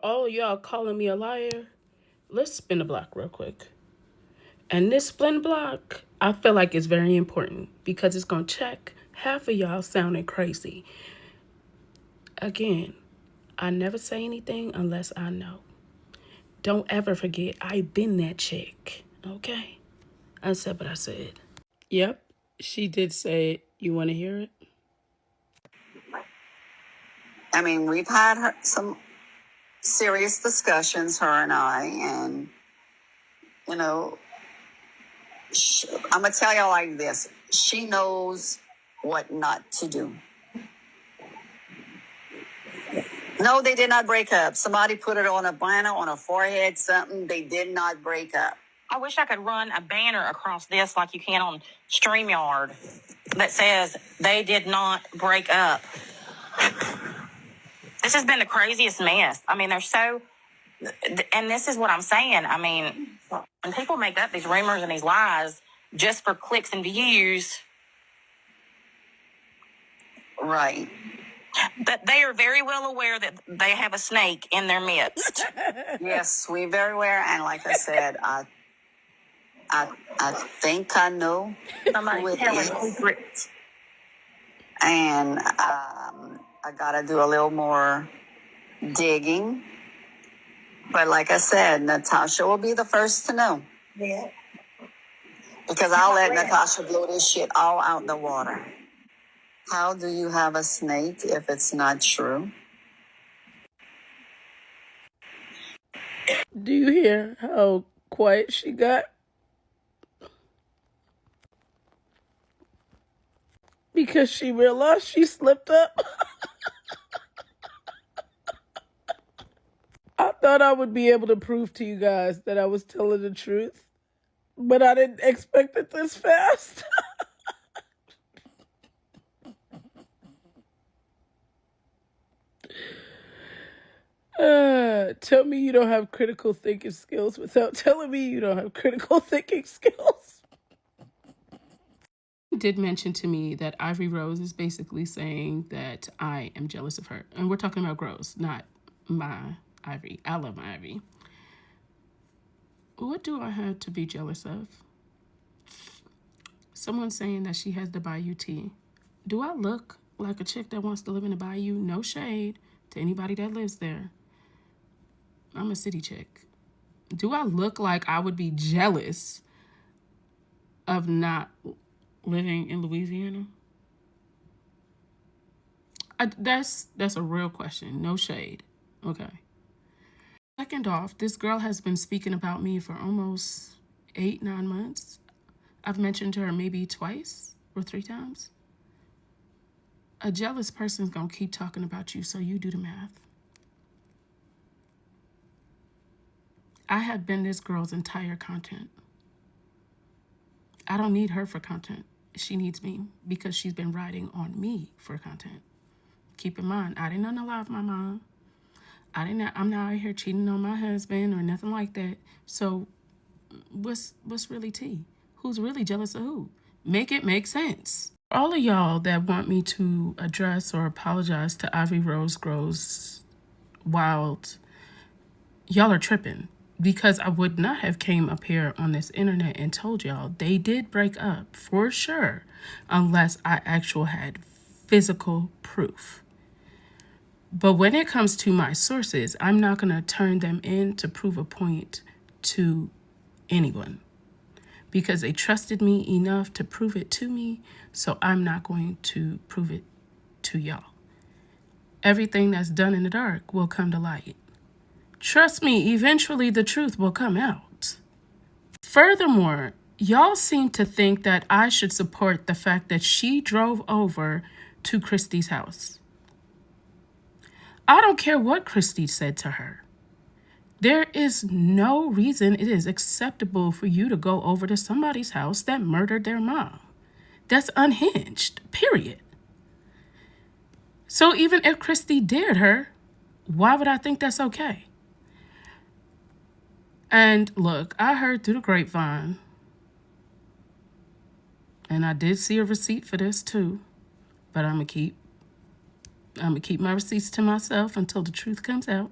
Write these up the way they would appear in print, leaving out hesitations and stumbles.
All of y'all calling me a liar. Let's spin the block real quick. And this spin block, I feel like it's very important because it's going to check half of y'all sounding crazy. Again, I never say anything unless I know. Don't ever forget I been that chick, okay? I said what I said. Yep, she did say it. You want to hear it? I mean, we've had some serious discussions, her and I, and, you know, I'm going to tell y'all like this. She knows what not to do. No, they did not break up. Somebody put it on a banner, on a forehead, something. They did not break up. I wish I could run a banner across this like you can on StreamYard that says they did not break up. This has been the craziest mess. I mean, and this is what I'm saying. I mean, when people make up these rumors and these lies just for clicks and views. Right. But they are very well aware that they have a snake in their midst. Yes, we very aware. And like I said, I think I know who it is. And I got to do a little more digging. But like I said, Natasha will be the first to know. Yeah. Because I'll let Natasha blow this shit all out the water. How do you have a snake if it's not true? Do you hear how quiet she got? Because she realized she slipped up. I thought I would be able to prove to you guys that I was telling the truth, but I didn't expect it this fast. Tell me you don't have critical thinking skills without telling me you don't have critical thinking skills. He did mention to me that Ivory Rose is basically saying that I am jealous of her. And we're talking about Rose, not my Ivory. I love my Ivory. What do I have to be jealous of? Someone saying that she has the Bayou tea. Do I look like a chick that wants to live in the Bayou? No shade to anybody that lives there. I'm a city chick. Do I look like I would be jealous of not living in Louisiana? That's a real question. No shade. Okay. Second off, this girl has been speaking about me for almost 8-9 months. I've mentioned her maybe twice or 3 times. A jealous person's gonna keep talking about you, so you do the math. I have been this girl's entire content. I don't need her for content. She needs me because she's been riding on me for content. Keep in mind, I didn't unalive my mom. I'm not out here cheating on my husband or nothing like that. So what's really tea? Who's really jealous of who? Make it make sense. All of y'all that want me to address or apologize to Ivory Rose Grows Wild, y'all are tripping. Because I would not have came up here on this internet and told y'all they did break up for sure, unless I actually had physical proof. But when it comes to my sources, I'm not going to turn them in to prove a point to anyone because they trusted me enough to prove it to me, so I'm not going to prove it to y'all. Everything that's done in the dark will come to light. Trust me, eventually the truth will come out. Furthermore, y'all seem to think that I should support the fact that she drove over to Kristy's house. I don't care what Kristy said to her. There is no reason it is acceptable for you to go over to somebody's house that murdered their mom. That's unhinged, period. So even if Kristy dared her, why would I think that's okay? And look, I heard through the grapevine, and I did see a receipt for this too, but I'm gonna keep my receipts to myself until the truth comes out.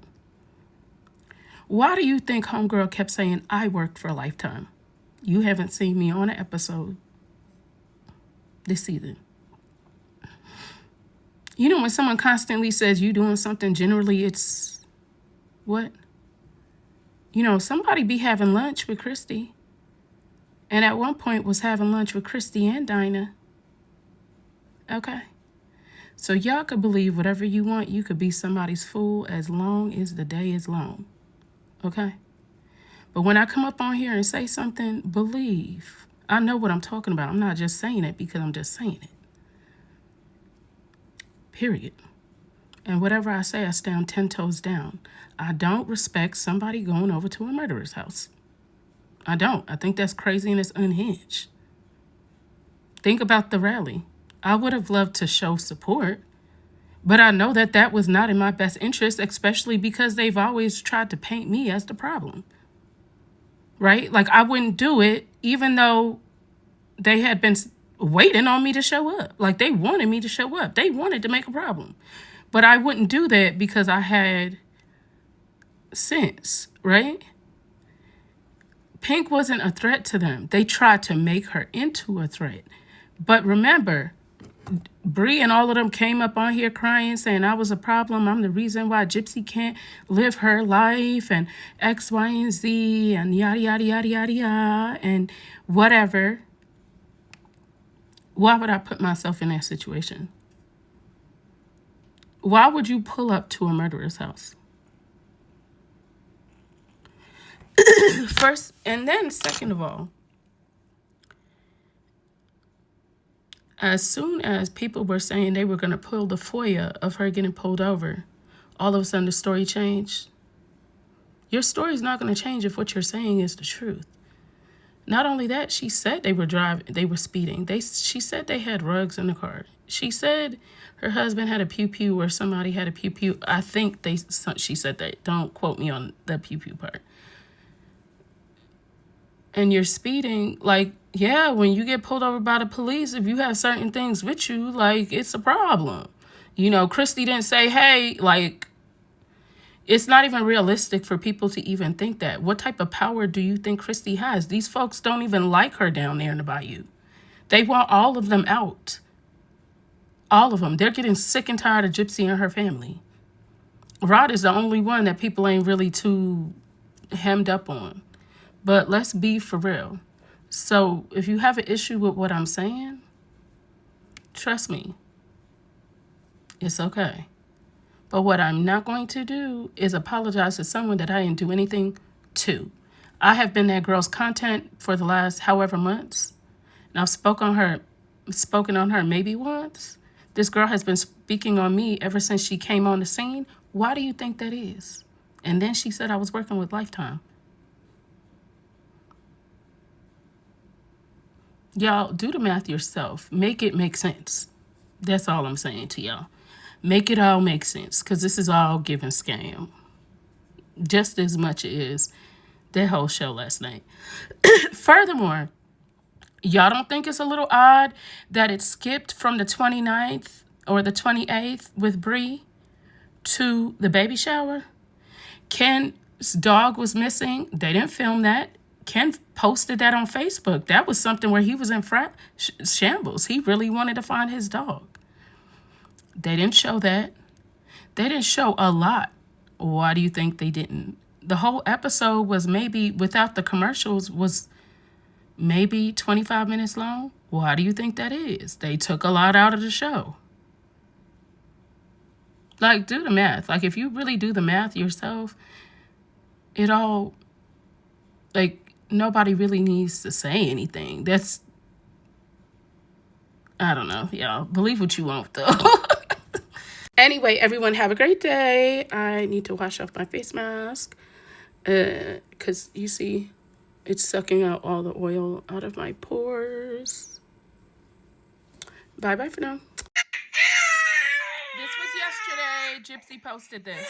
Why do you think homegirl kept saying I worked for Lifetime? You haven't seen me on an episode this season. You know, when someone constantly says you doing something, generally it's what? You know, somebody be having lunch with Kristy. And at one point was having lunch with Kristy and Dinah. Okay. So y'all could believe whatever you want. You could be somebody's fool as long as the day is long. Okay? But when I come up on here and say something, believe. I know what I'm talking about. I'm not just saying it because I'm just saying it. Period. And whatever I say, I stand 10 toes down. I don't respect somebody going over to a murderer's house. I don't. I think that's crazy and it's unhinged. Think about the rally. I would have loved to show support, but I know that that was not in my best interest, especially because they've always tried to paint me as the problem. Right? Like, I wouldn't do it even though they had been waiting on me to show up. Like, they wanted me to show up. They wanted to make a problem. But I wouldn't do that because I had sense, right? Pink wasn't a threat to them. They tried to make her into a threat. But remember, Bree and all of them came up on here crying, saying I was a problem. I'm the reason why Gypsy can't live her life and X, Y, and Z and yada, yada, yada, yada, yada, and whatever. Why would I put myself in that situation? Why would you pull up to a murderer's house? First, and then second of all, as soon as people were saying they were going to pull the FOIA of her getting pulled over, all of a sudden the story changed. Your story's not going to change if what you're saying is the truth. Not only that, she said they were speeding. She said they had rugs in the car. She said her husband had a pew-pew or somebody had a pew-pew. I think she said that. Don't quote me on the pew-pew part. And you're speeding, like, yeah, when you get pulled over by the police, if you have certain things with you, like, it's a problem. You know, Kristy didn't say, hey, like, it's not even realistic for people to even think that. What type of power do you think Kristy has? These folks don't even like her down there in the bayou. They want all of them out. All of them. They're getting sick and tired of Gypsy and her family. Rod is the only one that people ain't really too hemmed up on. But let's be for real. So if you have an issue with what I'm saying, trust me, it's okay. But what I'm not going to do is apologize to someone that I didn't do anything to. I have been that girl's content for the last however months. And I've spoken on her maybe once. This girl has been speaking on me ever since she came on the scene. Why do you think that is? And then she said I was working with Lifetime. Y'all, do the math yourself. Make it make sense. That's all I'm saying to y'all. Make it all make sense, because this is all giving scam. Just as much as that whole show last night. Furthermore, y'all don't think it's a little odd that it skipped from the 29th or the 28th with Bree to the baby shower? Ken's dog was missing. They didn't film that. Ken posted that on Facebook. That was something where he was in shambles. He really wanted to find his dog. They didn't show that. They didn't show a lot. Why do you think they didn't? The whole episode was maybe, without the commercials, was maybe 25 minutes long. Why do you think that is? They took a lot out of the show. Like, do the math. Like, if you really do the math yourself, it all, like, nobody really needs to say anything. That's, I don't know, y'all. Believe what you want, though. Anyway, everyone, have a great day. I need to wash off my face mask because you see it's sucking out all the oil out of my pores. Bye-bye for now. This was yesterday. Gypsy posted this.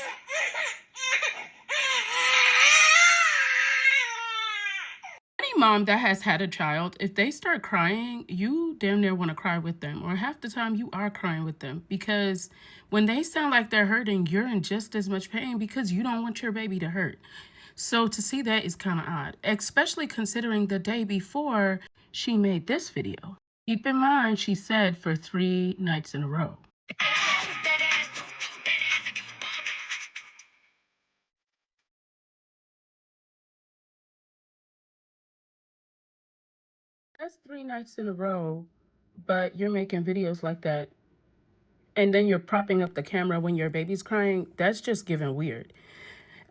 Any mom that has had a child, if they start crying, you damn near want to cry with them. Or half the time you are crying with them. Because when they sound like they're hurting, you're in just as much pain because you don't want your baby to hurt. So to see that is kind of odd, especially considering the day before she made this video. Keep in mind, she said for 3 nights in a row. That's 3 nights in a row, but you're making videos like that, and then you're propping up the camera when your baby's crying. That's just giving weird.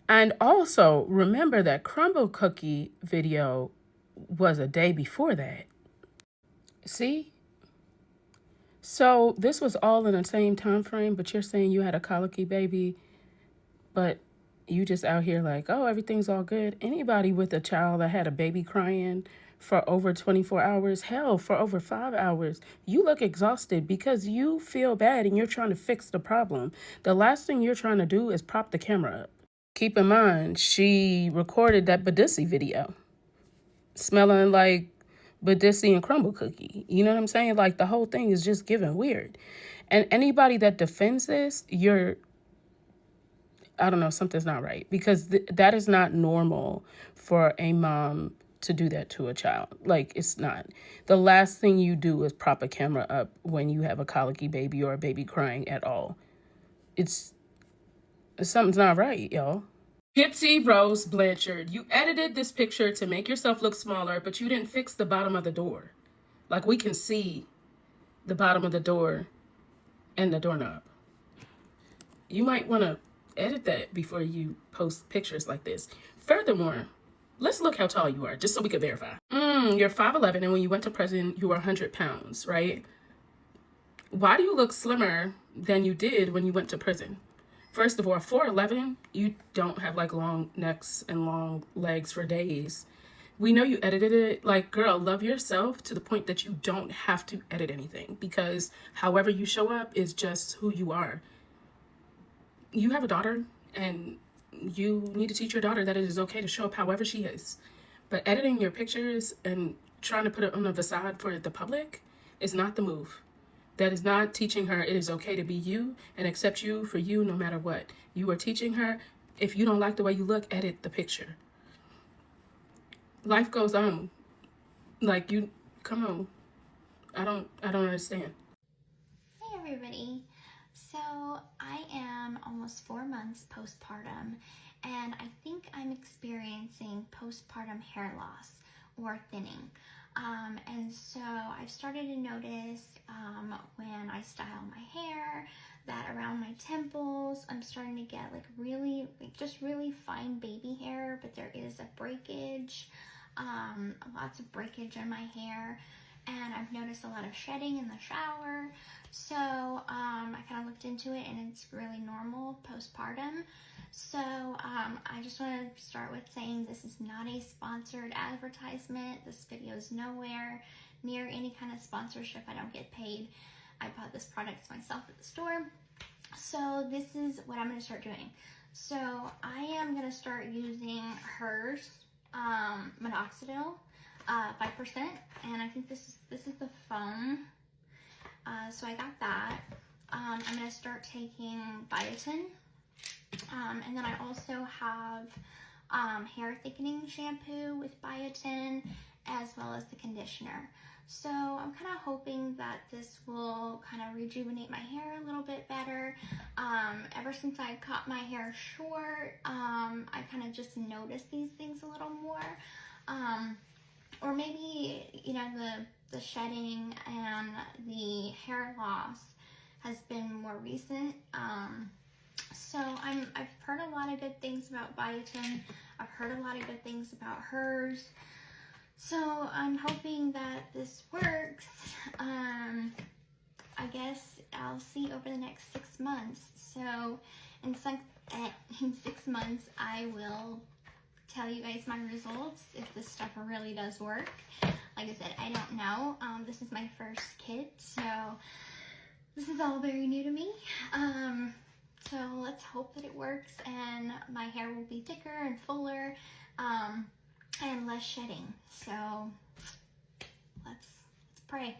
And also, remember that crumble cookie video was a day before that. See? So this was all in the same time frame, but you're saying you had a colicky baby, but you just out here like, oh, everything's all good. Anybody with a child that had a baby crying for over 24 hours, hell, for over 5 hours, you look exhausted because you feel bad and you're trying to fix the problem. The last thing you're trying to do is prop the camera up. Keep in mind, she recorded that Badissi video, smelling like Badissi and crumble cookie. You know what I'm saying? Like, the whole thing is just giving weird. And anybody that defends this, I don't know, something's not right, because that is not normal for a mom to do that to a child. Like, it's not. The last thing you do is prop a camera up when you have a colicky baby or a baby crying at all. Something's not right, y'all. Gypsy Rose Blanchard, you edited this picture to make yourself look smaller, but you didn't fix the bottom of the door. Like, we can see the bottom of the door and the doorknob. You might want to edit that before you post pictures like this. Furthermore, let's look how tall you are, just so we can verify. You're 5'11", and when you went to prison, you were 100 pounds, right? Why do you look slimmer than you did when you went to prison? First of all, 4'11", you don't have like long necks and long legs for days. We know you edited it. Like, girl, love yourself to the point that you don't have to edit anything, because however you show up is just who you are. You have a daughter, and you need to teach your daughter that it is okay to show up however she is. But editing your pictures and trying to put it on a facade for the public is not the move. That is not teaching her it is okay to be you and accept you for you no matter what. You are teaching her, if you don't like the way you look, edit the picture. Life goes on. Like, come on. I don't understand. Hey everybody. So I am almost 4 months postpartum, and I think I'm experiencing postpartum hair loss or thinning. And so I've started to notice when I style my hair that around my temples I'm starting to get like really fine baby hair, but there is a breakage, lots of breakage in my hair. And I've noticed a lot of shedding in the shower. So I kind of looked into it, and it's really normal postpartum. So I just want to start with saying this is not a sponsored advertisement. This video is nowhere near any kind of sponsorship. I don't get paid. I bought this product myself at the store. So this is what I'm going to start doing. So I am going to start using hers minoxidil. 5%, and I think this is the foam. So I got that. I'm gonna start taking biotin, and then I also have hair thickening shampoo with biotin, as well as the conditioner. So I'm kind of hoping that this will kind of rejuvenate my hair a little bit better. Ever since I cut my hair short, I kind of just noticed these things a little more. Or maybe, you know, the shedding and the hair loss has been more recent. So I've heard a lot of good things about biotin. I've heard a lot of good things about hers. So I'm hoping that this works. I guess I'll see over the next 6 months. So in 6 months, I will tell you guys my results, if this stuff really does work. Like I said, I don't know. This is my first kid, so this is all very new to me. So let's hope that it works and my hair will be thicker and fuller, and less shedding. So let's pray.